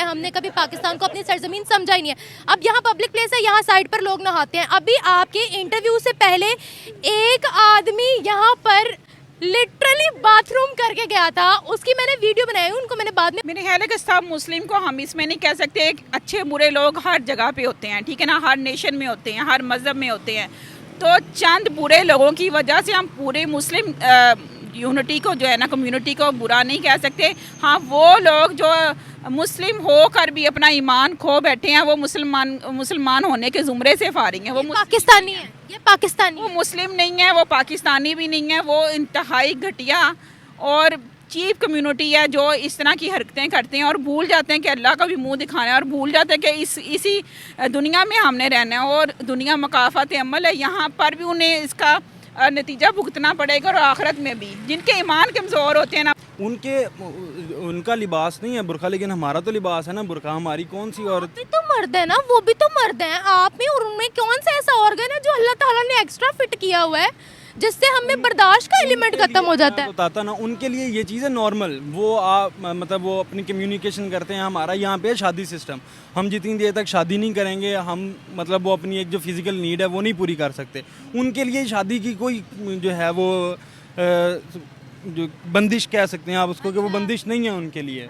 हमने कभी पाकिस्तान को अपनी सरजमीन समझा ही नहीं है। अब यहाँ पब्लिक प्लेस है, यहाँ साइड पर लोग नहाते हैं। अभी आपके इंटरव्यू से पहले एक आदमी यहाँ पर लिटरली बाथरूम करके गया था, उसकी मैंने वीडियो बनाई, उनको मैंने बाद में। मेरे ख्याल है कि सब मुस्लिम को हम इसमें नहीं कह सकते। अच्छे बुरे लोग हर जगह पे होते हैं, ठीक है ना, हर नेशन में होते हैं, हर मज़हब में होते हैं। तो चंद बुरे लोगों की वजह से हम पूरे मुस्लिम यूनिटी को जो है ना, कम्युनिटी को बुरा नहीं कह सकते। हाँ, वो लोग जो मुस्लिम होकर भी अपना ईमान खो बैठे हैं, वो मुसलमान होने के ज़ुमरे से फारिग हैं। वो पाकिस्तानी है, ये पाकिस्तानी, वो मुस्लिम नहीं है, वो पाकिस्तानी भी नहीं है, वो इंतहाई घटिया और चीप कम्युनिटी है जो इस तरह की हरकतें करते हैं और भूल जाते हैं कि अल्लाह का भी मुंह दिखाना है, और भूल जाते हैं कि इसी दुनिया में हमने रहना है और दुनिया मकाफात अमल है। यहाँ पर भी उन्हें इसका नतीजा भुगतना पड़ेगा और आखिरत में भी। जिनके ईमान कमज़ोर होते हैं ना, उनका लिबास नहीं है बुरखा, लेकिन हमारा तो लिबास है ना बुरखा। हमारी कौन सी औरत भी तो मर्द है ना, वो भी तो मर्द है। आप में और उनमें कौन सा ऐसा ऑर्गन है जो अल्लाह ताला ने एक्स्ट्रा फिट किया हुआ है जिससे हमें बर्दाश्त का एलिमेंट खत्म हो जाता है? बताता ना, उनके लिए ये चीज़ है नॉर्मल। वो मतलब वो अपनी कम्युनिकेशन करते हैं। हमारा यहाँ पे शादी सिस्टम, हम जितनी देर तक शादी नहीं करेंगे, हम मतलब वो अपनी एक जो फिज़िकल नीड है वो नहीं पूरी कर सकते। उनके लिए शादी की कोई जो है वो जो बंदिश कह सकते हैं आप उसको, कि वो बंदिश नहीं है उनके लिए।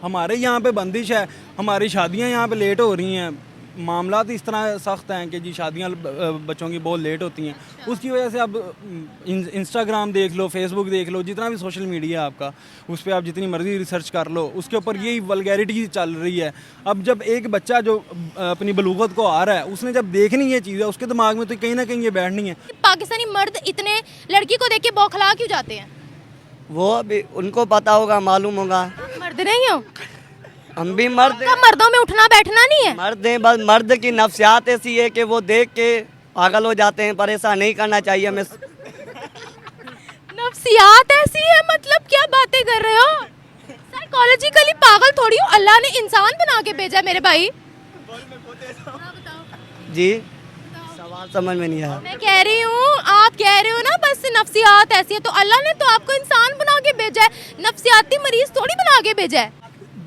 हमारे यहाँ पे बंदिश है, हमारी शादियाँ यहाँ पे लेट हो रही हैं। मामलात इस तरह सख्त हैं कि जी शादियाँ बच्चों की बहुत लेट होती हैं। उसकी वजह से अब इंस्टाग्राम देख लो, फेसबुक देख लो, जितना भी सोशल मीडिया है आपका, उस पर आप जितनी मर्जी रिसर्च कर लो, उसके ऊपर यही वल्गैरिटी चल रही है। अब जब एक बच्चा जो अपनी बलूगत को आ रहा है, उसने जब देखनी ये चीज़ है, उसके दिमाग में तो कहीं ना कहीं ये बैठनी है। पाकिस्तानी मर्द इतने लड़की को देख के बौखला क्यों जाते हैं? वो अभी उनको पता होगा, मालूम होगा। मर्द नहीं हो, हम भी मर्द का मर्दों में उठना बैठना नहीं है। मर्द हैं, बस मर्द की नफ्सियात ऐसी है कि वो देख के पागल हो जाते हैं। पर ऐसा नहीं करना चाहिए हमें। नफ्सियात ऐसी है मतलब क्या बातें कर रहे हो? साइकोलॉजिकली पागल थोड़ी हो, अल्लाह ने इंसान बना के भेजा मेरे भाई। जी सवाल समझ में नहीं आया। मैं कह रही हूँ, आप कह रहे हो ना बस नफ्सियात ऐसी है, तो अल्लाह ने तो आपको इंसान बना के भेजा है, नफ्सियाती मरीज थोड़ी बना के भेजा है।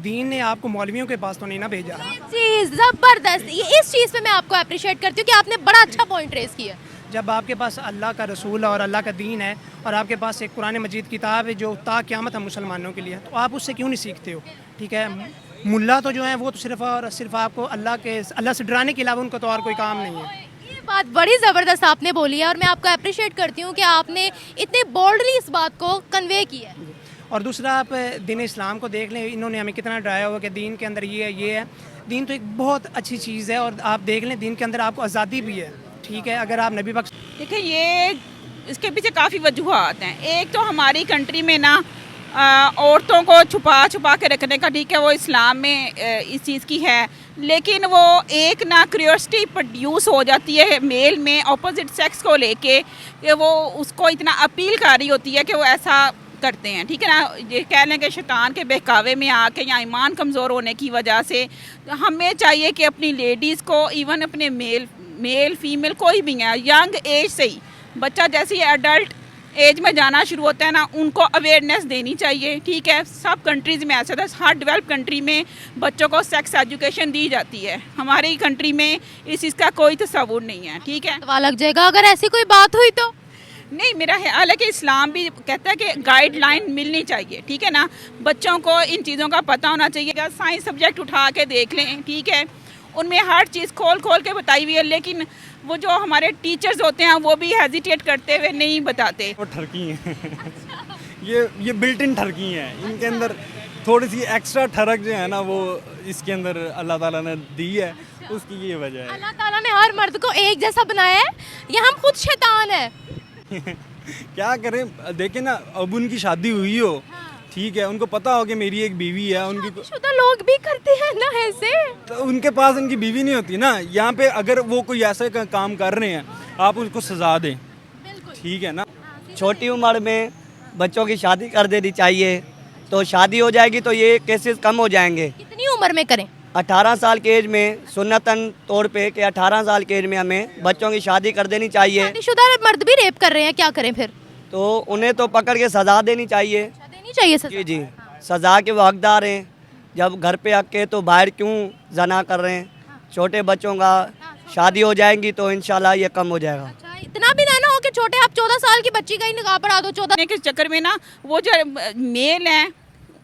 दीन ने आपको मौलवियों के पास तो नहीं ना भेजा। चीज जबरदस्त, ये इस चीज पे मैं आपको अप्रिशिएट करती हूँ कि आपने बड़ा अच्छा पॉइंट रेज किया। जब आपके पास अल्लाह का रसूल और अल्लाह का दीन है और आपके पास एक कुरान मजीद किताब है जो ता क़यामत है मुसलमानों के लिए, तो आप उससे क्यों नहीं सीखते हो? ठीक है, मुल्ला तो जो है वो तो सिर्फ और सिर्फ आपको अल्लाह से डराने के अलावा उनको तो और कोई काम नहीं है। ये बात बड़ी ज़बरदस्त आपने बोली है और मैं आपको अप्रिशिएट करती हूँ कि आपने इतने बोल्डली इस बात को कन्वे किया है। और दूसरा, आप दीन इस्लाम को देख लें, इन्होंने हमें कितना डराया हुआ कि दीन के अंदर ये है। दीन तो एक बहुत अच्छी चीज़ है और आप देख लें दीन के अंदर आपको आज़ादी भी है। ठीक है, अगर आप नबी बख्श देखिए, ये इसके पीछे काफ़ी वजूहात हैं। एक तो हमारी कंट्री में ना औरतों को छुपा के रखने का, ठीक है, वो इस्लाम में इस चीज़ की है, लेकिन वो एक ना क्यूरियोसिटी प्रोड्यूस हो जाती है मेल में अपोजिट सेक्स को लेके, कि वो उसको इतना अपील कर रही होती है कि वो ऐसा करते हैं। ठीक है ना, ये कह लें कि शैतान के बहकावे में आके या ईमान कमज़ोर होने की वजह से हमें चाहिए कि अपनी लेडीज़ को, इवन अपने मेल फीमेल कोई भी है, यंग एज से ही, बच्चा जैसे ही एडल्ट एज में जाना शुरू होता है ना, उनको अवेयरनेस देनी चाहिए। ठीक है, सब कंट्रीज़ में ऐसा था, हर डेवलप कंट्री में बच्चों को सेक्स एजुकेशन दी जाती है। हमारी कंट्री में इस चीज़ का कोई तस्वुर नहीं है। ठीक है, सवाल लग जाएगा अगर ऐसी कोई बात हुई तो। नहीं, मेरा ख्याल है कि इस्लाम भी कहता है कि गाइडलाइन मिलनी चाहिए। ठीक है ना, बच्चों को इन चीज़ों का पता होना चाहिए। साइंस सब्जेक्ट उठा के देख लें, ठीक है, उनमें हर चीज़ खोल के बताई हुई है, लेकिन वो जो हमारे टीचर्स होते हैं वो भी हेजिटेट करते हुए नहीं बताते। वो ठरकी हैं ये बिल्ट इन ठरकी हैं। इनके अंदर थोड़ी सी एक्स्ट्रा ठरक जो है ना, वो इसके अंदर अल्लाह ताला ने दी है, उसकी ये वजह है। अल्लाह ताला ने हर मर्द को एक जैसा बनाया है, या हम खुद शैतान है? क्या करें, देखें ना, अब उनकी शादी हुई हो, ठीक है, उनको पता हो कि मेरी एक बीवी है, उनकी शुदा लोग भी करते हैं ना ऐसे, तो उनके पास उनकी बीवी नहीं होती ना। यहाँ पे अगर वो कोई ऐसे काम कर रहे हैं, आप उनको सजा दें, ठीक है ना। छोटी उम्र में बच्चों की शादी कर देनी चाहिए, तो शादी हो जाएगी तो ये केसेस कम हो जाएंगे। कितनी उम्र में करें? 18 साल के एज में, सुन्नतन तौर पे कि 18 साल के एज में हमें बच्चों की शादी कर देनी चाहिए। शादीशुदा मर्द भी रेप कर रहे हैं, क्या करें फिर? तो उन्हें तो पकड़ के सज़ा देनी चाहिए। देनी चाहिए सजा। जी, सज़ा के वो हकदार हैं। जब घर पे आके तो बाहर क्यों जना कर रहे हैं? छोटे बच्चों का शादी हो जाएंगी तो इंशाल्लाह ये कम हो जाएगा। अच्छा, इतना भी ना हो कि छोटे आप 14 साल की बच्ची का ही निकाह पढ़ा दो। 14 के चक्कर में ना वो जो मेल हैं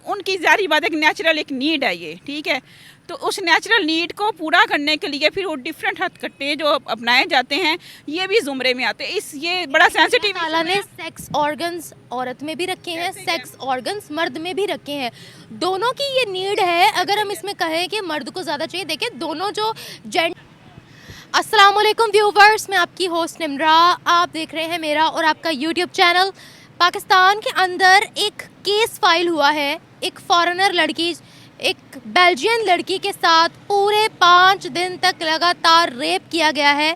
उनकी जारी बात एक नेचुरल एक नीड है ये, ठीक है। तो उस नेचुरल नीड को पूरा करने के लिए फिर वो डिफरेंट हथकट्टे जो अपनाए जाते हैं ये भी जुमरे में आते हैं। ये बड़ा सेंसिटिव ताला ने सेक्स ऑर्गन्स औरत में भी रखे हैं, सेक्स ऑर्गन्स मर्द में भी रखे हैं। दोनों की ये नीड है। अगर हम इसमें कहें कि मर्द को ज़्यादा चाहिए, देखिए दोनों जो अस्सलाम वालेकुम व्यूवर्स, मैं आपकी होस्ट निम्रा। आप देख रहे हैं मेरा और आपका यूट्यूब चैनल। पाकिस्तान के अंदर एक केस फाइल हुआ है, एक फॉरेनर लड़की, एक बेल्जियन लड़की के साथ पूरे 5 दिन तक लगातार रेप किया गया है।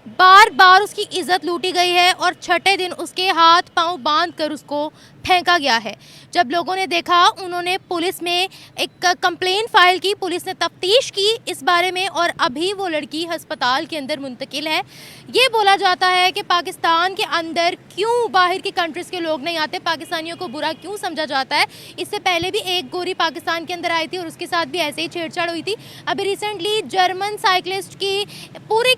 बार बार उसकी इज़्ज़त लूटी गई है और छठे दिन उसके हाथ पांव बांध कर उसको फेंका गया है। जब लोगों ने देखा, उन्होंने पुलिस में एक कंप्लेन फाइल की, पुलिस ने तफ्तीश की इस बारे में और अभी वो लड़की अस्पताल के अंदर मुंतकिल है। ये बोला जाता है कि पाकिस्तान के अंदर क्यों बाहर की कंट्रीज़ के लोग नहीं आते, पाकिस्तानियों को बुरा क्यों समझा जाता है। इससे पहले भी एक गोरी पाकिस्तान के अंदर आई थी और उसके साथ भी ऐसे ही छेड़छाड़ हुई थी। अभी रिसेंटली जर्मन साइकिलिस्ट की पूरी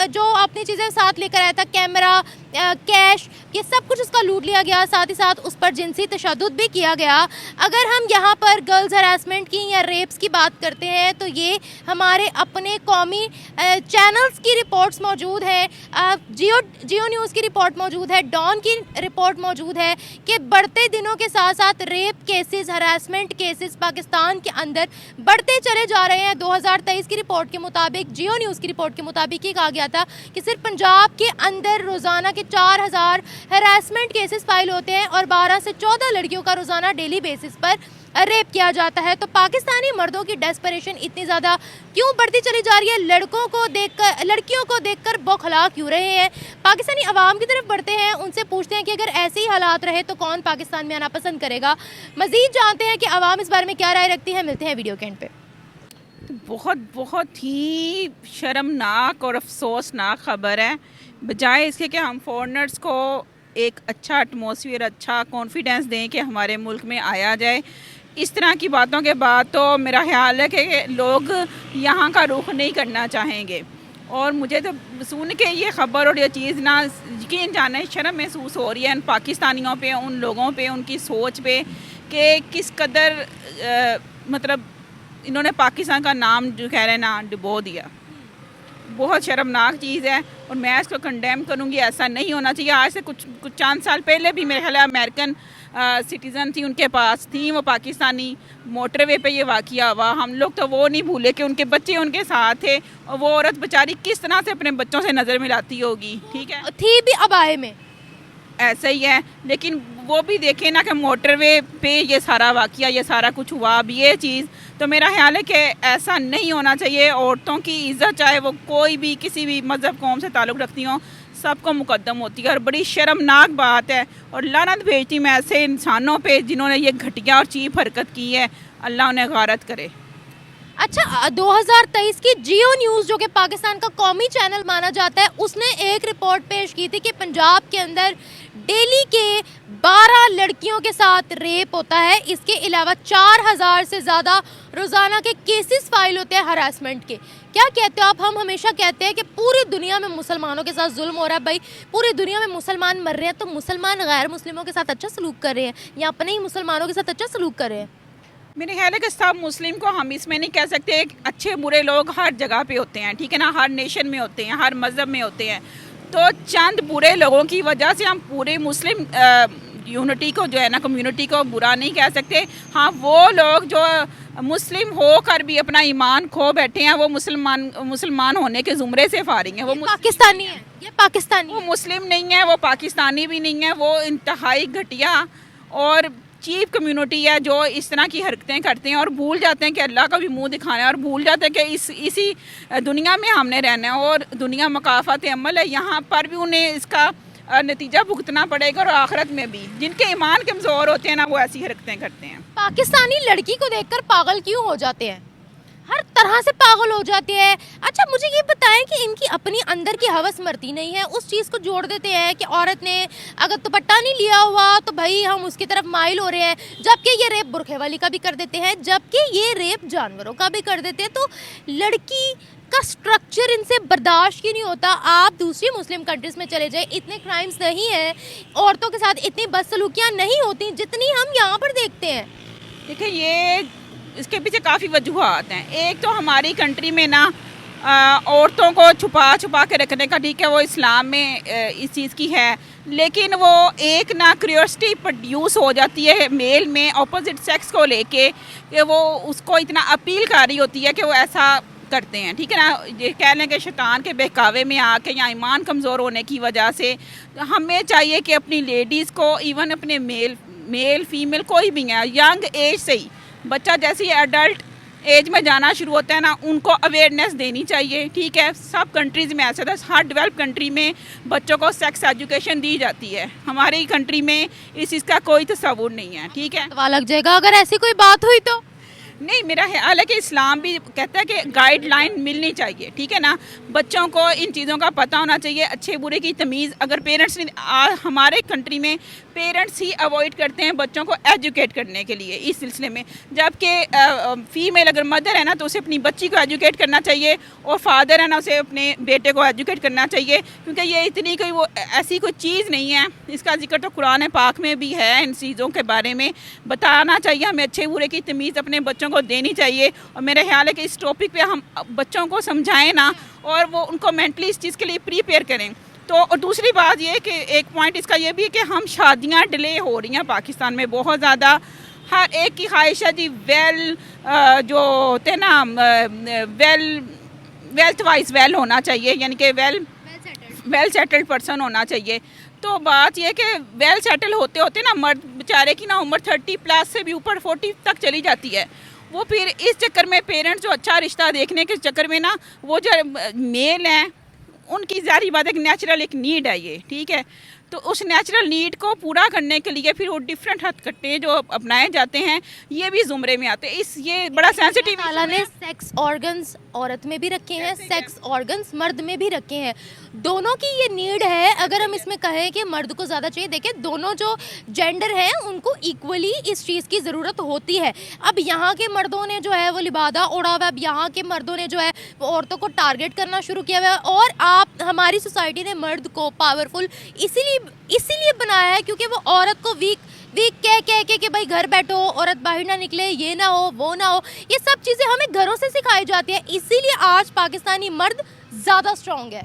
जो अपनी चीज़ें साथ लेकर आया था, कैमरा, कैश, ये सब कुछ उसका लूट लिया गया। साथ ही साथ उस पर जिनसी तशद्दुद भी किया गया। अगर हम यहाँ पर गर्ल्स हरासमेंट की या रेप्स की बात करते हैं तो ये हमारे अपने कौमी चैनल्स की रिपोर्ट्स मौजूद है, जियो न्यूज़ की रिपोर्ट मौजूद है, डॉन की रिपोर्ट मौजूद है कि बढ़ते दिनों के साथ साथ rape cases, harassment cases Pakistan के अंदर बढ़ते चले जा रहे हैं। 2023 की रिपोर्ट के मुताबिक, जियो न्यूज़ की रिपोर्ट के मुताबिक ये कहा गया था कि सिर्फ पंजाब के अंदर रोज़ाना के 4000 हरासमेंट केसेस फाइल होते हैं और 12 से 14 लड़कियों का रोज़ाना डेली बेसिस पर रेप किया जाता है। तो पाकिस्तानी मर्दों की डेस्परेशन इतनी ज़्यादा क्यों बढ़ती चली जा रही है? लड़कों को देखकर, लड़कियों को देखकर बौखला क्यों रहे हैं? पाकिस्तानी अवाम की तरफ बढ़ते हैं, उनसे पूछते हैं कि अगर ऐसे ही हालात रहे तो कौन पाकिस्तान में आना पसंद करेगा। मज़ीद जानते हैं कि अवाम इस बारे में क्या राय रखती है। मिलते हैं वीडियो के एंड पे। बहुत ही शर्मनाक और अफसोसनाक ख़बर है। बजाय इसके कि हम फॉरेनर्स को एक अच्छा एटमॉस्फेयर, अच्छा कॉन्फिडेंस दें कि हमारे मुल्क में आया जाए, इस तरह की बातों के बाद तो मेरा ख्याल है कि लोग यहाँ का रुख नहीं करना चाहेंगे। और मुझे तो सुन के ये ख़बर और ये चीज़ ना यकीन जाने शर्म महसूस हो रही है उन पाकिस्तानियों पे, उन लोगों पे, उनकी सोच पे कि किस कदर मतलब इन्होंने पाकिस्तान का नाम जो कह रहे हैं ना डुबो दिया। बहुत शर्मनाक चीज़ है और मैं इसको कंडेम करूँगी। ऐसा नहीं होना चाहिए। आज से कुछ चंद साल पहले भी मेरे ख्याल अमेरिकन सिटीज़न थी, उनके पास थी वो पाकिस्तानी, मोटरवे पे ये वाक़या हुआ। हम लोग तो वो नहीं भूले कि उनके बच्चे उनके साथ थे और वो औरत बेचारी किस तरह से अपने बच्चों से नज़र मिलाती होगी, ठीक है। थी भी अबाए में ऐसा ही है, लेकिन वो भी देखें ना कि मोटरवे पे ये सारा वाक़या, ये सारा कुछ हुआ। अब ये चीज़ तो मेरा ख्याल है कि ऐसा नहीं होना चाहिए। औरतों की इज़्ज़त, चाहे वो कोई भी किसी भी मज़हब कौम से ताल्लुक़ रखती हों, सबको मुकद्दम होती है। और बड़ी शर्मनाक बात है और लानत भेजती मैं ऐसे इंसानों पे जिन्होंने ये घटिया और चीप हरकत की है। अल्लाह उन्हें गारत करे। अच्छा, 2023 की जियो न्यूज़ जो कि पाकिस्तान का कौमी चैनल माना जाता है, उसने एक रिपोर्ट पेश की थी कि पंजाब के अंदर डेली के 12 लड़कियों के साथ रेप होता है। इसके अलावा 4000 से ज़्यादा रोज़ाना के केसेस फाइल होते हैं हरासमेंट के। क्या कहते हो आप? हम हमेशा कहते हैं कि पूरी दुनिया में मुसलमानों के साथ जुल्म हो रहा है। भाई, पूरी दुनिया में मुसलमान मर रहे हैं तो मुसलमान गैर मुस्लिमों के साथ अच्छा सलूक कर रहे हैं या अपने ही मुसलमानों के साथ अच्छा सलूक कर रहे हैं? मेरे ख्याल है कि सब मुस्लिम को हम इसमें नहीं कह सकते। अच्छे बुरे लोग हर जगह पे होते हैं, ठीक है ना, हर नेशन में होते हैं, हर मज़हब में होते हैं। तो चंद बुरे लोगों की वजह से हम पूरे मुस्लिम यूनिटी को जो है ना, कम्युनिटी को बुरा नहीं कह सकते। हाँ, वो लोग जो मुस्लिम होकर भी अपना ईमान खो बैठे हैं, वो मुसलमान होने के ज़ुमरे से फारिग हैं। वो पाकिस्तानी है, ये पाकिस्तानी, वो मुस्लिम नहीं है, वो पाकिस्तानी भी नहीं है, वो इंतहाई घटिया और चीप कम्युनिटी है जो इस तरह की हरकतें करते हैं और भूल जाते हैं कि अल्लाह का भी मुंह दिखाना है और भूल जाते हैं कि इसी दुनिया में हमने रहना है और दुनिया मकाफत अमल है। यहाँ पर भी उन्हें इसका नतीजा भुगतना पड़ेगा और आखिरत में भी। जिनके ईमान कमज़ोर होते हैं ना, वो ऐसी हरकतें करते हैं। पाकिस्तानी लड़की को देखकर पागल क्यों हो जाते हैं? हर तरह से पागल हो जाते हैं। अच्छा मुझे ये बताएं कि इनकी अपनी अंदर की हवस मरती नहीं है, उस चीज़ को जोड़ देते हैं कि औरत ने अगर दुपट्टा नहीं लिया हुआ तो भाई हम उसकी तरफ माइल हो रहे हैं, जबकि ये रेप बुरखे वाली का भी कर देते हैं, जबकि ये रेप जानवरों का भी कर देते हैं। तो लड़की का स्ट्रक्चर इनसे बर्दाश्त क्यों नहीं होता? आप दूसरी मुस्लिम कंट्रीज में चले जाए, इतने क्राइम्स नहीं हैं, औरतों के साथ इतनी बदसलूकियाँ नहीं होती जितनी हम यहाँ पर देखते हैं। देखिए ये इसके पीछे काफ़ी वजूहत हैं। एक तो हमारी कंट्री में ना औरतों को छुपा छुपा के रखने का, ठीक है वो इस्लाम में इस चीज़ की है, लेकिन वो एक ना क्यूरियोसिटी प्रोड्यूस हो जाती है मेल में ऑपोजिट सेक्स को लेके कि वो उसको इतना अपील कर रही होती है कि वो ऐसा करते हैं, ठीक है ना। ये कह लें कि शैतान के बहकावे में आके या ईमान कमज़ोर होने की वजह से हमें चाहिए कि अपनी लेडीज़ को, इवन अपने मेल फीमेल कोई भी है, यंग एज से ही बच्चा जैसे ही एडल्ट एज में जाना शुरू होता है ना, उनको अवेयरनेस देनी चाहिए, ठीक है। सब कंट्रीज़ में ऐसा था, हर डेवलप कंट्री में बच्चों को सेक्स एजुकेशन दी जाती है, हमारी कंट्री में इस चीज़ का कोई तस्वुर नहीं है, ठीक है। सवाल लग जाएगा अगर ऐसी कोई बात हुई तो। नहीं, मेरा ख्याल है कि इस्लाम भी कहता है कि गाइडलाइन मिलनी चाहिए, ठीक है ना। बच्चों को इन चीज़ों का पता होना चाहिए, अच्छे बुरे की तमीज़। अगर पेरेंट्स हमारे कंट्री में पेरेंट्स ही अवॉइड करते हैं बच्चों को एजुकेट करने के लिए इस सिलसिले में, जबकि फीमेल अगर मदर है ना तो उसे अपनी बच्ची को एजुकेट करना चाहिए, और फादर है ना उसे अपने बेटे को एजुकेट करना चाहिए, क्योंकि ये इतनी कोई वो ऐसी कोई चीज़ नहीं है। इसका जिक्र तो कुरान पाक में भी है, इन चीज़ों के बारे में बताना चाहिए हमें, अच्छे बुरे की तमीज़ अपने बच्चों को देनी चाहिए। और मेरा ख्याल है कि इस टॉपिक पे हम बच्चों को समझाएं ना, और वो उनको मेंटली इस चीज़ के लिए प्रिपेयर करें। तो और दूसरी बात ये कि एक पॉइंट इसका ये भी है कि हम शादियां डिले हो रही हैं पाकिस्तान में बहुत ज़्यादा। हर एक की ख्वाहिश है जी जो होते हैं ना वेल्थ वाइज वेल होना चाहिए, यानी कि वेल सेटल्ड पर्सन होना चाहिए। तो बात यह कि वेल सेटल होते होते ना मर्द बेचारे की ना उम्र 30+ से भी ऊपर 40 तक चली जाती है। वो फिर इस चक्कर में पेरेंट्स जो अच्छा रिश्ता देखने के चक्कर में ना, वो जो मेल हैं उनकी ज़ाहिर बात है कि नेचुरल एक नीड है ये, ठीक है। तो उस नेचुरल नीड को पूरा करने के लिए फिर वो डिफरेंट हथकट्टे जो अपनाए जाते हैं ये भी ज़ुमरे में आते हैं। ये बड़ा सेंसिटिव अल्लाह ने सेक्स ऑर्गन्स औरत में भी रखे हैं, सेक्स ऑर्गन्स मर्द में भी रखे हैं, दोनों की ये नीड है। अगर हम इसमें कहें कि मर्द को ज़्यादा चाहिए, देखिए दोनों जो जेंडर हैं उनको इक्वली इस चीज़ की ज़रूरत होती है। अब यहाँ के मर्दों ने जो है वो लिबादा ओढ़ा हुआ है, अब यहाँ के मर्दों ने जो है वो औरतों को टारगेट करना शुरू किया हुआ है। और आप हमारी सोसाइटी ने मर्द को पावरफुल इसीलिए बनाया है क्योंकि वो औरत को वीक कह के कि भाई घर बैठो, औरत बाहर ना निकले, ये ना हो वो ना हो, ये सब चीज़ें हमें घरों से सिखाई जाती हैं। इसीलिए आज पाकिस्तानी मर्द ज़्यादा स्ट्रॉन्ग है।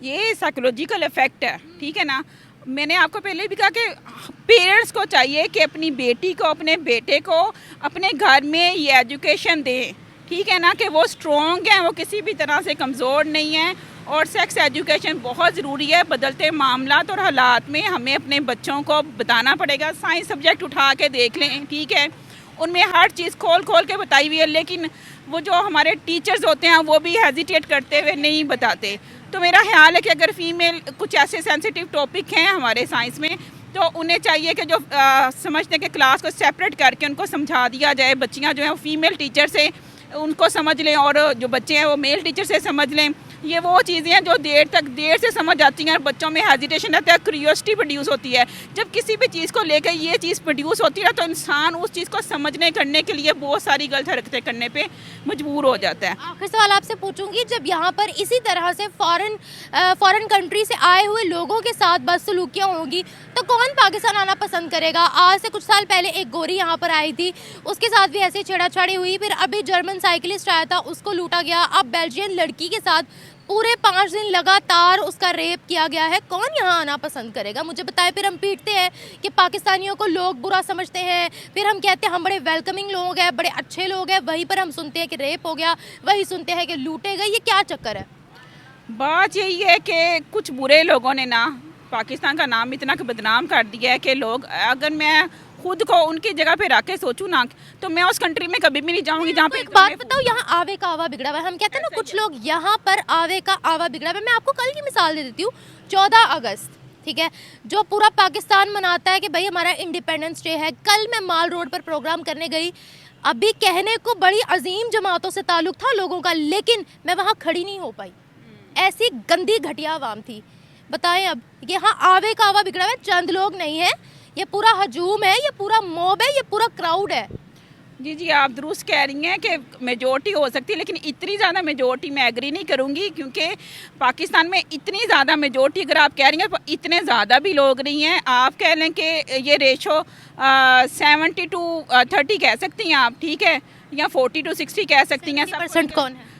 ये साइकोलॉजिकल इफेक्ट है, ठीक है ना। मैंने आपको पहले भी कहा कि पेरेंट्स को चाहिए कि अपनी बेटी को, अपने बेटे को अपने घर में ये एजुकेशन दें, ठीक है ना, कि वो स्ट्रॉन्ग हैं, वो किसी भी तरह से कमज़ोर नहीं हैं। और सेक्स एजुकेशन बहुत ज़रूरी है। बदलते मामलात और हालात में हमें अपने बच्चों को बताना पड़ेगा। साइंस सब्जेक्ट उठा के देख लें, ठीक है, उनमें हर चीज़ खोल के बताई हुई है, लेकिन वो जो हमारे टीचर्स होते हैं वो भी हेजिटेट करते हुए नहीं बताते। तो मेरा ख्याल है कि अगर फीमेल कुछ ऐसे सेंसिटिव टॉपिक हैं हमारे साइंस में, तो उन्हें चाहिए कि जो समझते हैं कि क्लास को सेपरेट करके उनको समझा दिया जाए। बच्चियाँ जो हैं वो फीमेल टीचर से उनको समझ लें, और जो बच्चे हैं वो मेल टीचर से समझ लें। ये वो चीज़ें हैं जो देर से समझ आती हैं, और बच्चों में हेजिटेशन रहता है, क्यूरियोसिटी प्रोड्यूस होती है। जब किसी भी चीज़ को लेकर ये चीज़ प्रोड्यूस होती है तो इंसान उस चीज़ को समझने करने के लिए बहुत सारी गलत हरकतें करने पे मजबूर हो जाता है। आखिर सवाल आपसे पूछूंगी, जब यहाँ पर इसी तरह से फॉरेन कंट्री से आए हुए लोगों के साथ बदसलूकियाँ होंगी तो कौन पाकिस्तान आना पसंद करेगा? आज से कुछ साल पहले एक गोरी यहाँ पर आई थी, उसके साथ भी ऐसे छेड़ाछाड़ी हुई, फिर अभी जर्मन साइकिलिस्ट आया था, उसको लूटा गया। अब बेल्जियन लड़की के साथ पूरे 5 दिन लगातार उसका रेप किया गया है। कौन यहाँ आना पसंद करेगा? मुझे बताएं। फिर हम पीटते हैं कि पाकिस्तानियों को लोग बुरा समझते हैं, फिर हम कहते हैं हम बड़े वेलकमिंग लोग हैं, बड़े अच्छे लोग हैं, वहीं पर हम सुनते हैं कि रेप हो गया, वही सुनते हैं कि लूटे गए। ये क्या चक्कर है? बात यही है कि कुछ बुरे लोगों ने ना पाकिस्तान का नाम इतना बदनाम कर दिया है कि लोग, अगर मैं खुद को उनकी जगह पे रख के सोचूं ना, तो मैं उस कंट्री में कभी भी नहीं जाऊंगी जहाँ पे। एक बात बताओ, यहाँ आवे का आवा बिगड़ा हुआ है। हम कहते हैं ना कुछ लोग यहाँ पर आवे का आवा बिगड़ा हुआ है। मैं आपको कल की मिसाल दे देती हूँ। 14 अगस्त, ठीक है, जो पूरा पाकिस्तान मनाता है कि भाई हमारा इंडिपेंडेंस डे है। कल मैं माल रोड पर प्रोग्राम करने गई, अभी कहने को बड़ी अजीम जमातों से ताल्लुक़ था लोगों का, लेकिन मैं वहाँ खड़ी नहीं हो पाई। ऐसी गंदी घटिया आवाम थी। बताएं अब यहाँ आवे का आवा बिगड़ा हुआ है, चंद लोग नहीं है, ये पूरा हजूम है, ये पूरा मॉब है, ये पूरा क्राउड है। जी जी, आप दुरुस्त कह रही हैं कि मेजोरिटी हो सकती है, लेकिन इतनी ज़्यादा मेजोरिटी मैं एग्री नहीं करूँगी, क्योंकि पाकिस्तान में इतनी ज़्यादा मेजोरिटी अगर आप कह रही हैं, इतने ज़्यादा भी लोग नहीं हैं। आप कह लें कि ये रेशो 70 to 30 कह सकती हैं आप, ठीक है, या 40 to 60 कह सकती हैं। 70% कौन है?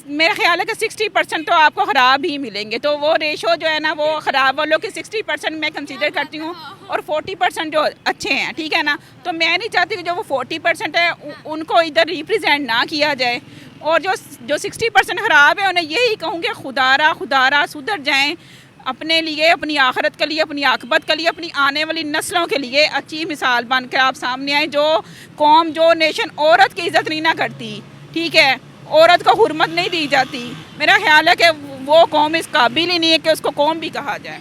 मेरा ख्याल है कि 60% तो आपको ख़राब ही मिलेंगे, तो वो रेशो जो है ना वो ख़राब वालों के 60% मैं कंसीडर करती हूँ, और 40% जो अच्छे हैं, ठीक है ना। तो मैं नहीं चाहती कि जो वो 40% है उनको इधर रिप्रेजेंट ना किया जाए, और जो 60% ख़राब है उन्हें यही कहूँ कि खुदारा सुधर जाएँ, अपने लिए, अपनी आखिरत के लिए, अपनी आकबत के लिए, अपनी आने वाली नस्लों के लिए अच्छी मिसाल बनकर आप सामने आए। जो कौम, जो नेशन औरत की इज़्ज़त नहीं ना करती, ठीक है, औरत को हुर्मत नहीं दी जाती, मेरा ख्याल है कि वो कौम इस काबिल ही नहीं है कि उसको कौम भी कहा जाए।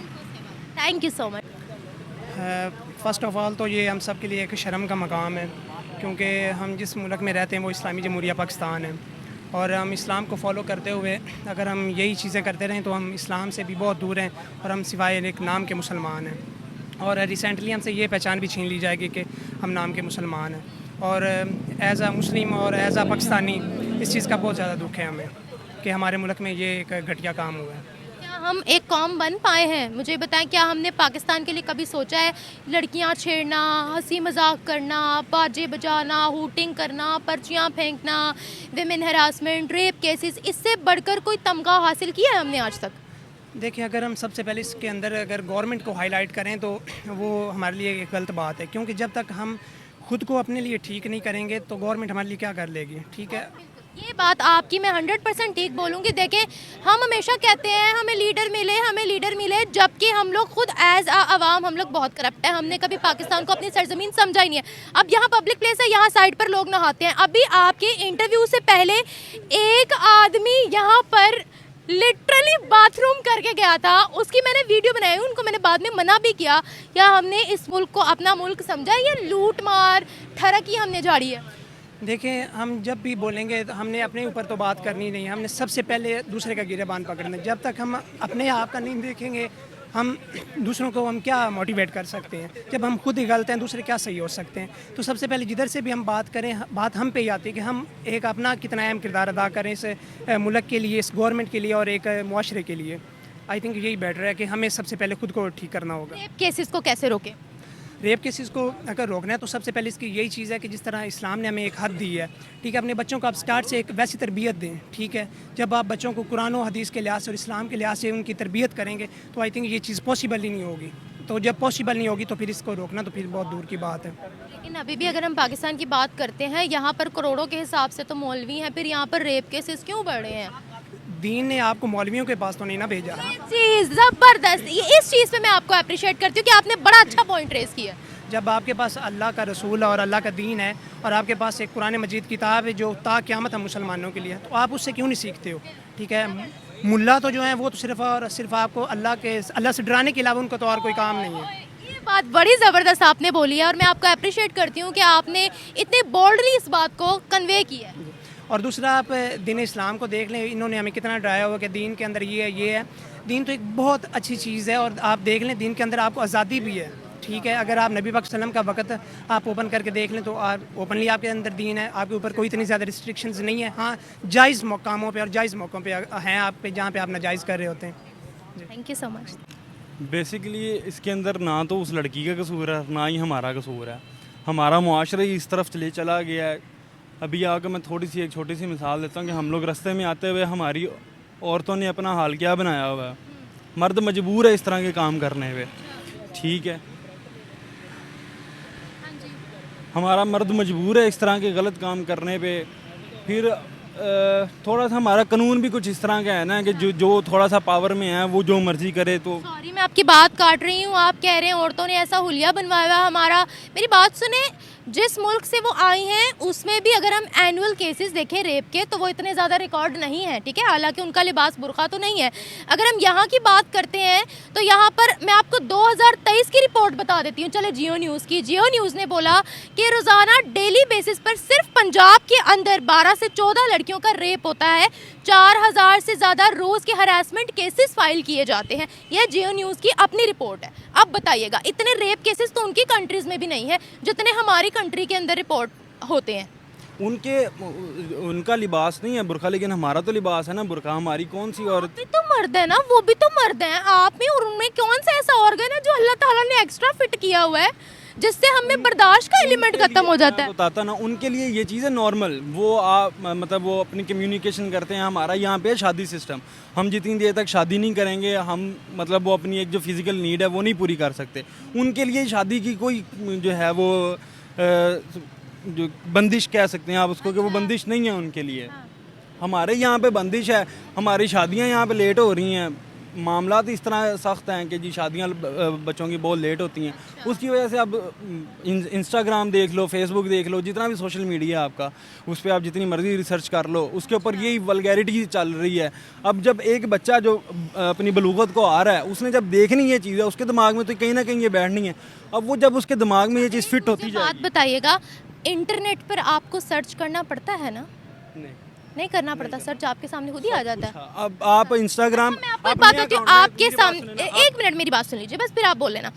Thank you so much. First of all तो ये हम सब के लिए एक शर्म का मकाम है, क्योंकि हम जिस मुल्क में रहते हैं वो इस्लामी जमहूरिया पाकिस्तान है, और हम इस्लाम को फॉलो करते हुए अगर हम यही चीज़ें करते रहें तो हम इस्लाम से भी बहुत दूर हैं, और हम सिवाय एक नाम के मुसलमान हैं। और रिसेंटली हमसे ये पहचान भी छीन ली जाएगी कि हम नाम के मुसलमान हैं, और एज़ आ मुस्लिम और एज़ आ पाकिस्तानी इस चीज़ का बहुत ज़्यादा दुख है हमें कि हमारे मुल्क में ये एक घटिया काम हुआ है। क्या हम एक कौम बन पाए हैं? मुझे बताएं, क्या हमने पाकिस्तान के लिए कभी सोचा है? लड़कियां छेड़ना, हंसी मजाक करना, बाजे बजाना, हूटिंग करना, पर्चियां फेंकना, विमेन हरासमेंट, रेप केसेस, इससे बढ़कर कोई तमगा हासिल किया है हमने आज तक? देखिए, अगर हम सबसे पहले इसके अंदर अगर गवर्नमेंट को हाईलाइट करें तो वो हमारे लिए एक गलत बात है, क्योंकि जब तक हम खुद को अपने लिए ठीक नहीं करेंगे तो गवर्नमेंट हमारे लिए क्या कर लेगी, ठीक है। ये बात आपकी मैं 100% ठीक बोलूँगी। देखें, हम हमेशा कहते हैं हमें लीडर मिले, जबकि हम लोग खुद एज आवाम हम लोग बहुत करप्ट है। हमने कभी पाकिस्तान को अपनी सरजमीन समझा ही नहीं है। अब यहाँ पब्लिक प्लेस है, यहाँ साइड पर लोग नहाते हैं। अभी आपके इंटरव्यू से पहले एक आदमी यहाँ पर लिटरली बाथरूम करके गया था, उसकी मैंने वीडियो बनाई, उनको मैंने बाद में मना भी किया। या हमने इस मुल्क को अपना मुल्क समझा, या लूट मार ठरक ही हमने झाड़ी है? देखिए, हम जब भी बोलेंगे तो हमने अपने ऊपर तो बात करनी नहीं, हमने सबसे पहले दूसरे का गिरेबान पकड़ना है। जब तक हम अपने आप का नहीं देखेंगे, हम दूसरों को हम क्या मोटिवेट कर सकते हैं? जब हम खुद ही गलत हैं, दूसरे क्या सही हो सकते हैं? तो सबसे पहले जिधर से भी हम बात करें, बात हम पे ही आती है कि हम एक अपना कितना अहम किरदार अदा करें इस मुल्क के लिए, इस गवर्नमेंट के लिए और एक मुआशरे के लिए। आई थिंक यही बेटर है कि हमें सबसे पहले खुद को ठीक करना होगा। रेप केसेस को कैसे रोकें? रेप केसेस को अगर रोकना है तो सबसे पहले इसकी यही चीज़ है कि जिस तरह इस्लाम ने हमें एक हद दी है, ठीक है, अपने बच्चों को आप स्टार्ट से एक वैसी तरबियत दें, ठीक है। जब आप बच्चों को कुरान और हदीस के लिहाज से और इस्लाम के लिहाज से उनकी तरबियत करेंगे तो आई थिंक ये चीज़ पॉसिबल ही नहीं होगी। तो जब पॉसिबल नहीं होगी तो फिर इसको रोकना तो फिर बहुत दूर की बात है। लेकिन अभी भी अगर हम पाकिस्तान की बात करते हैं, यहाँ पर करोड़ों के हिसाब से तो मौलवी हैं, फिर यहाँ पर रेप केसेस क्यों बढ़ रहे हैं? दीन ने आपको मौलवियों के पास तो नहीं ना भेजा। चीज़ ज़बरदस्त, ये इस चीज़ पे मैं आपको अप्रिशिएट करती हूँ कि आपने बड़ा अच्छा पॉइंट रेस किया। जब आपके पास अल्लाह का रसूल और अल्लाह का दीन है और आपके पास एक कुरान मजीद किताब है जो ता क़यामत है मुसलमानों के लिए, तो आप उससे क्यों नहीं सीखते हो? ठीक है, मुल्ला तो जो है वो तो सिर्फ आपको अल्लाह से डराने के अलावा उनको तो और कोई काम नहीं है। ये बात बड़ी ज़बरदस्त आपने बोली है, और मैं आपको अप्रिशिएट करती हूँ कि आपने इतने बोल्डली इस बात को कन्वे किया है। और दूसरा, आप दीन इस्लाम को देख लें, इन्होंने हमें कितना डराया हुआ कि दीन के अंदर ये है। दीन तो एक बहुत अच्छी चीज़ है, और आप देख लें दीन के अंदर आपको आज़ादी भी है, ठीक है। अगर आप नबी पाक सल्लम का वक़्त आप ओपन करके देख लें तो आप ओपनली आपके अंदर दीन है, आपके ऊपर कोई इतनी ज़्यादा रिस्ट्रिक्शंस नहीं है। हाँ, जायज़ मकामों पे और जायज़ मौक़ों पे हैं आप पे, जहाँ पे आप नाजायज़ कर रहे होते हैं। Thank you so much. Basically इसके अंदर ना तो उस लड़की का कसूर है, ना ही हमारा कसूर है। हमारा मुआशरा ही इस तरफ चला गया है। अभी आकर मैं एक छोटी सी मिसाल देता हूँ कि हम लोग रास्ते में आते हुए हमारी औरतों ने अपना हाल क्या बनाया हुआ है। मर्द मजबूर है इस तरह के काम करने पे, ठीक है, हमारा मर्द मजबूर है इस तरह के गलत काम करने पे। फिर थोड़ा सा हमारा कानून भी कुछ इस तरह का है ना कि जो थोड़ा सा पावर में है वो जो मर्जी करे। तो सॉरी, मैं आपकी बात काट रही हूँ। आप कह रहे हैं औरतों ने ऐसा हुलिया बनवाया हुआ हमारा। मेरी बात सुने, जिस मुल्क से वो आई हैं उसमें भी अगर हम एनुअल केसेस देखें रेप के तो वो इतने ज़्यादा रिकॉर्ड नहीं है, ठीक है, हालांकि उनका लिबास बुर्का तो नहीं है। अगर हम यहाँ की बात करते हैं तो यहाँ पर मैं आपको 2023 की रिपोर्ट बता देती हूँ, चले जियो न्यूज़ की। जियो न्यूज़ ने बोला कि रोज़ाना डेली बेसिस पर सिर्फ पंजाब के अंदर 12 से 14 लड़कियों का रेप होता है, 4000 से ज़्यादा रोज़ के हरासमेंट केसेस फाइल किए जाते हैं। यह जियो न्यूज़ की अपनी रिपोर्ट है। अब बताइएगा, इतने रेप केसेस तो उनकी कंट्रीज़ में भी नहीं है जितने हमारी कंट्री के अंदर रिपोर्ट होते हैं। उनका लिबास नहीं है बुरखा, लेकिन हमारा तो लिबास है ना बुरखा। हमारी कौन सी औरत भी तो मर्द है ना, वो भी तो मर्द हैं। आप में और उनमें कौन सा ऐसा ऑर्गन है जो अल्लाह ताला ने एक्स्ट्रा फिट किया हुआ है जिससे हमें बर्दाश्त का एलिमेंट खत्म हो जाता है? बताता ना, उनके लिए ये चीज़ है नॉर्मल। वो मतलब वो अपनी कम्युनिकेशन करते हैं। हमारा यहाँ पे है शादी सिस्टम। हम जितनी देर तक शादी नहीं करेंगे, हम मतलब वो अपनी एक जो फिज़िकल नीड है वो नहीं पूरी कर सकते। उनके लिए शादी की कोई जो है वो जो बंदिश कह सकते हैं आप उसको, कि वो बंदिश नहीं है उनके लिए। हमारे यहाँ पे बंदिश है। हमारी शादियाँ यहाँ पे लेट हो रही हैं। मामलात इस तरह सख्त हैं कि जी शादियाँ बच्चों की बहुत लेट होती हैं। उसकी वजह से अब इंस्टाग्राम देख लो, फेसबुक देख लो, जितना भी सोशल मीडिया आपका, उस पर आप जितनी मर्ज़ी रिसर्च कर लो, उसके ऊपर यही वल्गैरिटी चल रही है। अब जब एक बच्चा जो अपनी बलूगत को आ रहा है, उसने जब देखनी ये चीज़ है, उसके दिमाग में तो कहीं ना कहीं ये बैठनी है। अब वो जब उसके दिमाग में ये चीज़ फिट होती जाए। बात बताइएगा, इंटरनेट पर आपको सर्च करना पड़ता है ना? नहीं करना पड़ता, सर्च आपके सामने खुद ही आ जाता है। अब आप इंस्टाग्राम, मैं आपको एक बात कहती हूँ, आपके सामने, एक मिनट मेरी बात सुन लीजिए बस, फिर आप बोल लेना।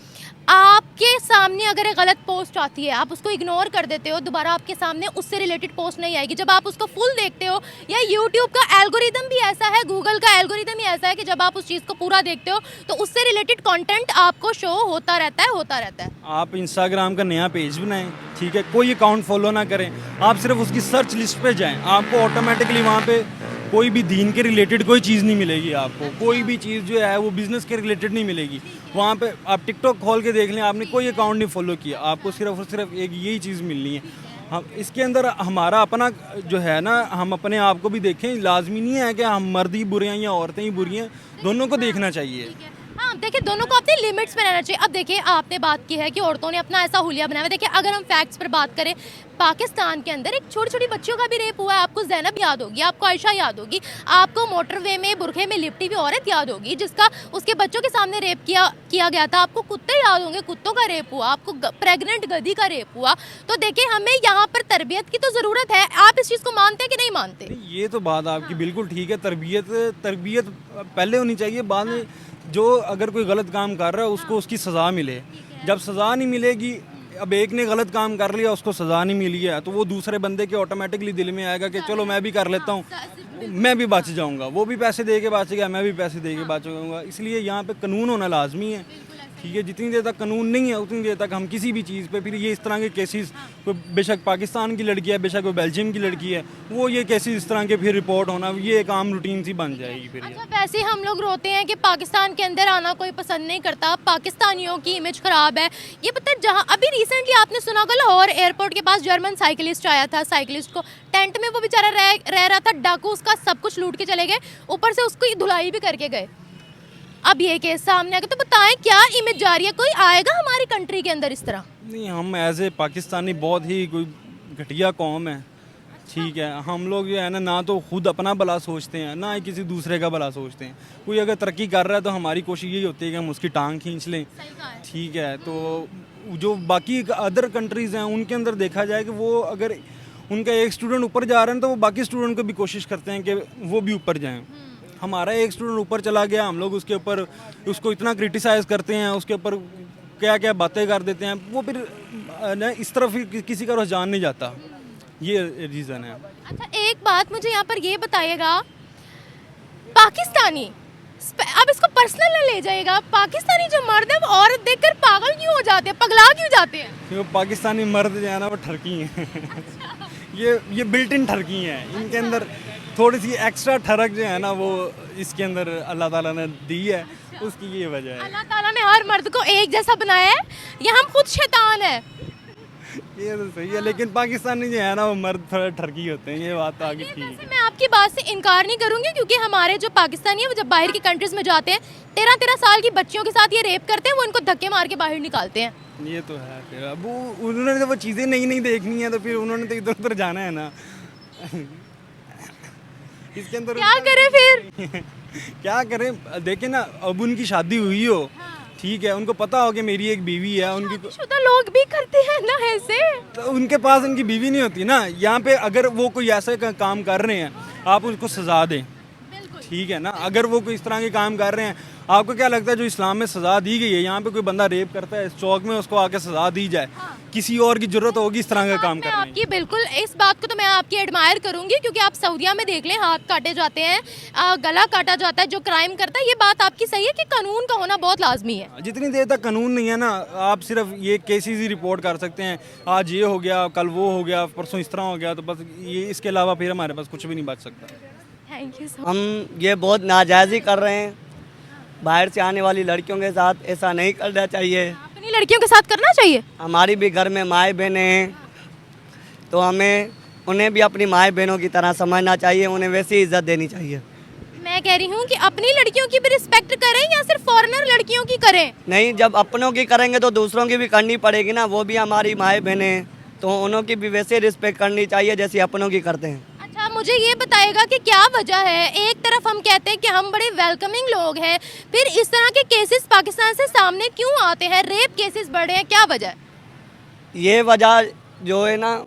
आपके सामने अगर एक गलत पोस्ट आती है, आप उसको इग्नोर कर देते हो, दोबारा आपके सामने उससे रिलेटेड पोस्ट नहीं आएगी। जब आप उसको फुल देखते हो, या यूट्यूब का एल्गोरिदम भी ऐसा है, गूगल का एल्गोरिदम ही ऐसा है कि जब आप उस चीज़ को पूरा देखते हो तो उससे रिलेटेड कंटेंट आपको शो होता रहता है। आप इंस्टाग्राम का नया पेज बनाएं, ठीक है, कोई अकाउंट फॉलो ना करें, आप सिर्फ उसकी सर्च लिस्ट पे जाएं, आपको ऑटोमेटिकली वहाँ पे कोई भी दीन के रिलेटेड कोई चीज़ नहीं मिलेगी। आपको कोई भी चीज़ जो है वो बिज़नेस के रिलेटेड नहीं मिलेगी वहाँ पे। आप टिकटॉक खोल के देख लें, आपने कोई अकाउंट नहीं फॉलो किया, आपको सिर्फ और सिर्फ एक यही चीज़ मिलनी है। हम इसके अंदर हमारा अपना जो है ना, हम अपने आप को भी देखें। लाजमी नहीं है कि हम मर्द ही बुरे हैं या औरतें ही बुरी हैं, दोनों को देखना चाहिए। हाँ देखिए, दोनों को अपने लिमिट्स में रहना चाहिए। अब देखिए, आपने बात की है कि औरतों ने अपना ऐसा हुलिया बनाया है। देखिए, अगर हम फैक्ट्स पर बात करें, पाकिस्तान के अंदर एक छोटी छोटी बच्चियों का भी रेप हुआ है। आपको ज़ैनब याद होगी, आपको आयशा याद होगी, आपको मोटरवे में बुरखे में लिपटी हुई औरत याद होगी जिसका उसके बच्चों के सामने रेप किया गया था। आपको कुत्ते याद होंगे, कुत्तों का रेप हुआ, आपको प्रेग्नेंट गधी का रेप हुआ। तो देखिए, हमें यहाँ पर तरबियत की तो ज़रूरत है। आप इस चीज़ को मानते हैं कि नहीं मानते? ये तो बात आपकी बिल्कुल ठीक है। तरबियत पहले होनी चाहिए, बाद में जो अगर कोई गलत काम कर रहा है उसको उसकी सज़ा मिले। जब सज़ा नहीं मिलेगी, अब एक ने गलत काम कर लिया, उसको सज़ा नहीं मिली है, तो वो दूसरे बंदे के ऑटोमेटिकली दिल में आएगा कि चलो मैं भी कर लेता हूँ, मैं भी बच जाऊँगा। वो भी पैसे दे के बचेगा, मैं भी पैसे दे के बचूँगा। इसलिए यहाँ पे कानून होना लाजमी है, ठीक है। जितनी देर तक कानून नहीं है उतनी देर तक हम किसी भी चीज़ पे, फिर ये इस तरह के केसेस, कोई बेशक पाकिस्तान की लड़की है, बेशक कोई बेल्जियम की लड़की है, वो ये केसेस इस तरह के फिर रिपोर्ट होना, ये एक आम रूटीन सी बन जाएगी फिर। अच्छा, वैसे ही हम लोग रोते हैं कि पाकिस्तान के अंदर आना कोई पसंद नहीं करता, पाकिस्तानियों की इमेज ख़राब है। ये पता है, जहाँ अभी रिसेंटली आपने सुना होगा, लाहौर एयरपोर्ट के पास जर्मन साइकिलिस्ट आया था, साइकिलिस्ट को टेंट में वो बेचारा रह रहा था, डाकू उसका सब कुछ लूट के चले गए, ऊपर से उसको धुलाई भी करके गए। अब ये केस सामने आ गया, तो बताएं क्या इमेज जा रही है? कोई आएगा हमारी कंट्री के अंदर इस तरह? नहीं, हम एज ए पाकिस्तानी बहुत ही कोई घटिया कौम है, ठीक है। हम लोग जो है ना तो खुद अपना भला सोचते हैं, ना ही किसी दूसरे का भला सोचते हैं। कोई अगर तरक्की कर रहा है तो हमारी कोशिश यही होती है कि हम उसकी टांग खींच लें, ठीक है। तो जो बाकी अदर कंट्रीज़ हैं उनके अंदर देखा जाए कि वो अगर उनका एक स्टूडेंट ऊपर जा रहे हैं तो वो बाकी स्टूडेंट को भी कोशिश करते हैं कि वो भी ऊपर जाएँ। हमारा एक स्टूडेंट ऊपर चला गया, हम लोग उसके ऊपर उसको इतना क्रिटिसाइज़ करते हैं, उसके ऊपर क्या क्या बातें कर देते हैं, वो फिर ना इस तरफ किसी का रुझान नहीं जाता। ये रीज़न है। अच्छा, एक बात मुझे यहाँ पर ये बताइएगा, पाकिस्तानी, अब इसको पर्सनल ना ले जाइएगा, पाकिस्तानी जो मर्द है वो औरत देखकर पागल क्यों हो जाते हैं, पगला क्यों जाते हैं? वो पाकिस्तानी मर्द जो है ना वो ठरकी हैं ये बिल्ट इन ठरकी हैं। इनके अंदर थोड़ी सी एक्स्ट्रा ठरक जो है ना वो इसके अंदर अल्लाह ताला ने दी है, उसकी ये वजह है। अल्लाह ताला ने हर मर्द को एक जैसा बनाया है या हम खुद शैतान है? ये तो सही है, लेकिन पाकिस्तानी जो है ना वो मर्द थोड़ा ठरकी होते हैं, ये बात तो आगे ठीक वैसे है। मैं आपकी बात से इनकार नहीं करूंगी, क्योंकि हमारे जो पाकिस्तानी है वो जब बाहर की कंट्रीज में जाते हैं 13-13 साल की बच्चियों के साथ ये रेप करते हैं, वो इनको धक्के मार के बाहर निकालते हैं। ये तो है, फिर अब उन्होंने तो वो चीज़ें नई नई देखनी है, तो फिर उन्होंने तो इधर उधर जाना है ना। इसके अंदर क्या करें फिर? क्या करें, देखें ना, अब उनकी शादी हुई हो, ठीक है, उनको पता हो कि मेरी एक बीवी है, उनकी शुदा लोग भी करते हैं ना ऐसे। तो उनके पास उनकी बीवी नहीं होती ना। यहाँ पे अगर वो कोई ऐसे काम कर रहे हैं, आप उनको सजा दें, ठीक है ना। अगर वो कोई इस तरह के काम कर रहे हैं, आपको क्या लगता है जो इस्लाम में सजा दी गई है, यहाँ पे कोई बंदा रेप करता है इस चौक में, उसको आके सजा दी जाए, किसी और की जरूरत होगी इस तरह का काम मैं करने की? आपकी बिल्कुल इस बात को तो मैं आपकी एडमायर करूंगी, क्योंकि आप सऊदीया में देख लें, हाथ काटे जाते हैं, गला काटा जाता है जो क्राइम करता है। ये बात आपकी सही है कि कानून का होना बहुत लाजमी है। जितनी देर तक कानून नहीं है ना, आप सिर्फ ये केसेस ही रिपोर्ट कर सकते हैं, आज ये हो गया, कल वो हो गया, परसों इस तरह हो गया, तो बस ये, इसके अलावा फिर हमारे पास कुछ भी नहीं बच सकता। थैंक यू सो हम ये बहुत नाजायज़ी कर रहे हैं बाहर से आने वाली लड़कियों के साथ, ऐसा नहीं करना चाहिए। अपनी लड़कियों के साथ करना चाहिए। हमारी भी घर में माएँ बहनें हैं, तो हमें उन्हें भी अपनी माएँ बहनों की तरह समझना चाहिए, उन्हें वैसी इज्जत देनी चाहिए। मैं कह रही हूँ कि अपनी लड़कियों की भी रिस्पेक्ट करें या सिर्फ फॉरेनर लड़कियों की करें? नहीं, जब अपनों की करेंगे तो दूसरों की भी करनी पड़ेगी ना, वो भी हमारी माएँ बहनें हैं, तो उन्हों की भी वैसे रिस्पेक्ट करनी चाहिए जैसे अपनों की करते हैं। अच्छा, मुझे ये बताएगा कि क्या वजह है, एक तरफ हम कहते हैं कि हम बड़े वेलकमिंग लोग हैं, फिर इस तरह के केसेस पाकिस्तान से सामने क्यों आते हैं, रेप केसेस बढ़े हैं, क्या वजह है? ये वजह जो है ना,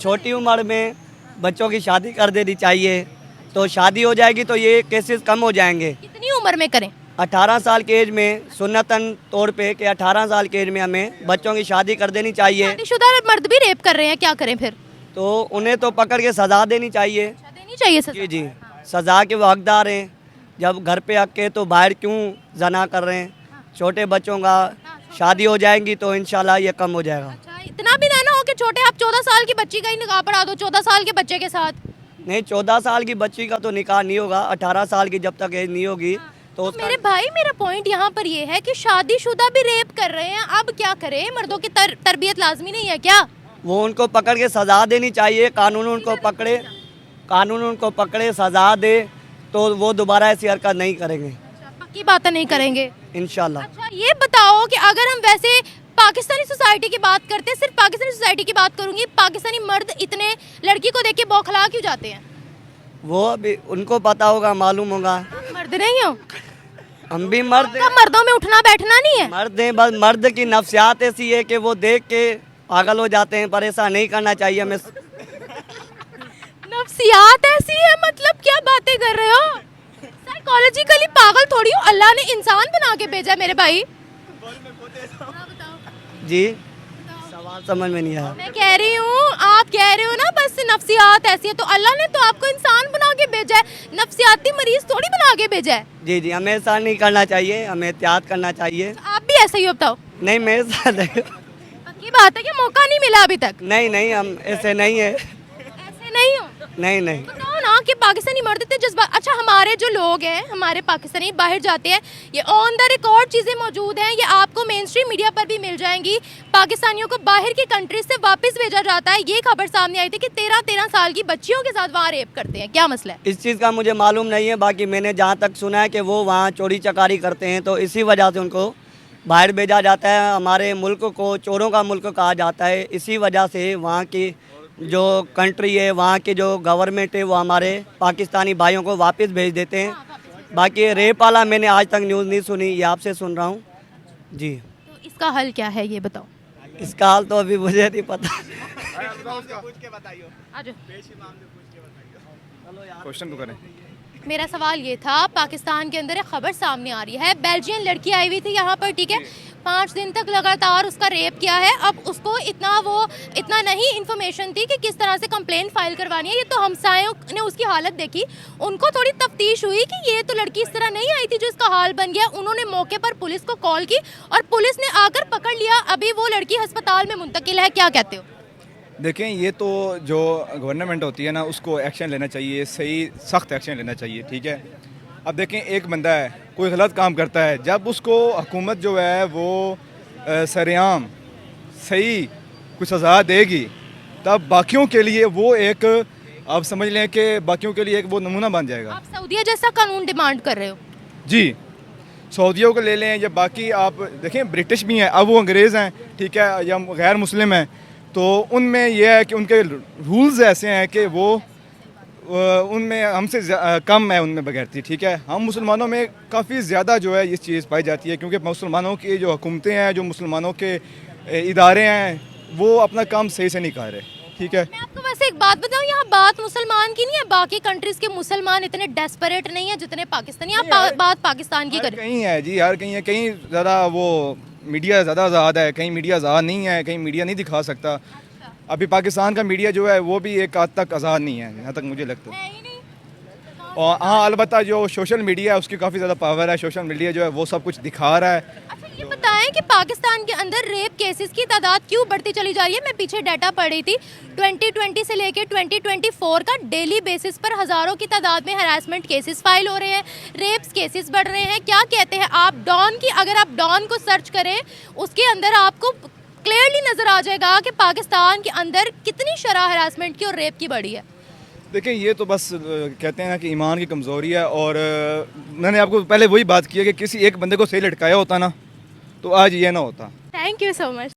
छोटी उम्र में बच्चों की शादी कर देनी चाहिए, तो शादी हो जाएगी तो ये केसेस कम हो जाएंगे। कितनी उम्र में करें? 18 साल के एज में, सुन्नतन तौर पे कि 18 साल के एज में हमें बच्चों की शादी कर देनी चाहिए, शादीशुदा मर्द भी रेप कर रहे हैं, क्या करें फिर? तो उन्हें तो पकड़ के सज़ा देनी चाहिए। देनी चाहिए सजा। जी जी, सज़ा के वो हकदार हैं, जब घर पे आके तो बाहर क्यों जना कर रहे हैं। छोटे बच्चों का शादी हो जाएंगी तो इंशाल्लाह ये कम हो जाएगा। अच्छा, इतना भी ना हो कि छोटे, आप 14 साल की बच्ची का ही निकाह पढ़ा दो 14 साल के बच्चे के साथ। नहीं, 14 साल की बच्ची का तो निकाह नहीं होगा, 18 साल की जब तक एज नहीं होगी तो उसका। मेरे भाई, मेरा पॉइंट यहाँ पर ये है कि शादीशुदा भी रेप कर रहे हैं, अब क्या करें? मर्दों की तरबियत लाजमी नहीं है क्या? वो उनको पकड़ के सज़ा देनी चाहिए, कानून उनको पकड़े सज़ा दे तो वो दोबारा ऐसी हरकत नहीं करेंगे पक्की बातें नहीं करेंगे इंशाल्लाह। अच्छा, ये बताओ कि अगर हम वैसे पाकिस्तानी सोसाइटी की बात करते हैं, सिर्फ पाकिस्तानी सोसाइटी की बात करूंगी, पाकिस्तानी मर्द इतने लड़की को देख के बौखला क्यों जाते हैं? वो अभी उनको पता होगा, मालूम होगा। मर्द नहीं हो? हम भी मर्द का मर्दों में उठना बैठना नहीं है? मर्द हैं, बस मर्द की नफ्सियात ऐसी है कि वो देख के पागल हो जाते हैं, पर ऐसा नहीं करना चाहिए हमें। नफ्सियात ऐसी है मतलब क्या बातें कर रहे हो? साइकोलॉजिकली पागल थोड़ी हो, अल्लाह ने इंसान बना के भेजा है मेरे भाई। जी, सवाल समझ में नहीं आया। मैं कह रही हूँ, आप कह रहे हो ना बस नफ्सियात ऐसी है, तो अल्लाह ने तो आपको इंसान बना के भेजा है, नफ्सियाती मरीज थोड़ी बना के भेजा है। जी जी, हमें ऐसा नहीं करना चाहिए, हमें एहतियात करना चाहिए। तो आप भी ऐसे ही हो, बताओ। नहीं, मेरे साथ पक्की बात है कि मौका नहीं मिला अभी तक? नहीं, हम ऐसे नहीं है। ऐसे नहीं हो? नहीं। बताओ ना कि पाकिस्तानी मर्द इतने जज्बा। अच्छा, हमारे जो लोग हैं, हमारे पाकिस्तानी बाहर जाते हैं, ये ऑन द रिकॉर्ड चीज़ें मौजूद हैं, ये आपको मेन स्ट्रीम मीडिया पर भी मिल जाएंगी। पाकिस्तानियों को बाहर की कंट्रीज से वापस भेजा जाता है, ये खबर सामने आई थी कि 13-13 साल की बच्चियों के साथ वहाँ रेप करते हैं, क्या मसला है? इस चीज़ का मुझे मालूम नहीं है, बाकी मैंने जहाँ तक सुना है कि वो वहाँ चोरी चकारी करते हैं, तो इसी वजह से उनको बाहर भेजा जाता है। हमारे मुल्क को चोरों का मुल्क कहा जाता है, इसी वजह से वहाँ की जो कंट्री है, वहाँ की जो गवर्नमेंट है, वो हमारे पाकिस्तानी भाइयों को वापस भेज देते हैं। बाकी रेप वाला मैंने आज तक न्यूज़ नहीं सुनी, ये आपसे सुन रहा हूँ जी। तो इसका हल क्या है ये बताओ? इसका हाल तो अभी मुझे नहीं पता। क्वेश्चन तो करें। मेरा सवाल ये था, पाकिस्तान के अंदर एक खबर सामने आ रही है, बेल्जियन लड़की आई हुई थी यहाँ पर, ठीक है, 5 दिन तक लगातार उसका रेप किया है। अब उसको इतना नहीं इन्फॉर्मेशन थी कि किस तरह से कंप्लेंट फाइल करवानी है। ये तो हमसायों ने उसकी हालत देखी, उनको थोड़ी तफ्तीश हुई कि ये तो लड़की इस तरह नहीं आई थी जो इसका हाल बन गया। उन्होंने मौके पर पुलिस को कॉल की और पुलिस ने आकर पकड़ लिया। अभी वो लड़की अस्पताल में मुंतकिल है, क्या कहते हो? देखें, ये तो जो गवर्नमेंट होती है ना, उसको एक्शन लेना चाहिए, सही सख्त एक्शन लेना चाहिए, ठीक है। अब देखें, एक बंदा है, कोई गलत काम करता है, जब उसको हुकूमत जो है वो सरेआम सही कुछ सज़ा देगी, तब बाकियों के लिए वो एक, आप समझ लें कि बाकियों के लिए एक वो नमूना बन जाएगा। आप सऊदीया जैसा कानून डिमांड कर रहे हो? जी, सऊदियों को ले लें या बाकी, आप देखें ब्रिटिश भी हैं, अब वो अंग्रेज़ हैं, ठीक है, या गैर मुस्लिम हैं, तो उनमें यह है कि उनके रूल्स ऐसे हैं कि वो उनमें हमसे कम है उनमें बगैरती, ठीक है। हम मुसलमानों में काफ़ी ज़्यादा जो है ये चीज़ पाई जाती है, क्योंकि मुसलमानों की जो हुकूमतें हैं, जो मुसलमानों के इदारे हैं, वो अपना काम सही से नहीं कर रहे, ठीक है। मैं आपको वैसे एक बात बताऊं, यहाँ बात मुसलमान की नहीं है, बाकी कंट्रीज के मुसलमान इतने डेस्परेट नहीं है जितने पाकिस्तानी। यहाँ बात पाकिस्तान की करें। कहीं है जी, हर कहीं है, कहीं ज़्यादा वो मीडिया ज़्यादा आज़ाद है, कहीं मीडिया आज़ाद नहीं है, कहीं मीडिया नहीं दिखा सकता। अभी पाकिस्तान का मीडिया जो है वो भी एक हद तक आज़ाद नहीं है, जहाँ तक मुझे लगता है। है ही नहीं। और हाँ, अलबत्ता जो सोशल मीडिया है उसकी काफ़ी ज़्यादा पावर है, सोशल मीडिया जो है वो सब कुछ दिखा रहा है। अच्छा ये बताएं कि पाकिस्तान के अंदर रेप केसेस की तादाद क्यों बढ़ती चली जा रही है? मैं पीछे डाटा पढ़ रही थी, 2020 से लेके 2024 का डेली बेसिस पर हज़ारों की तादाद में हरासमेंट केसेस फाइल हो रहे हैं, रेप्स केसेस बढ़ रहे हैं। क्या कहते हैं आप डॉन की, अगर आप डॉन को सर्च करें उसके अंदर आपको क्लियरली नज़र आ जाएगा कि पाकिस्तान के अंदर कितनी शरह हरासमेंट की और रेप की बढ़ी है। देखिए, ये तो बस कहते हैं ना कि ईमान की कमज़ोरी है, और मैंने आपको पहले वही बात की है कि किसी एक बंदे को सही लटकाया होता ना, तो आज ये ना होता। Thank you so much.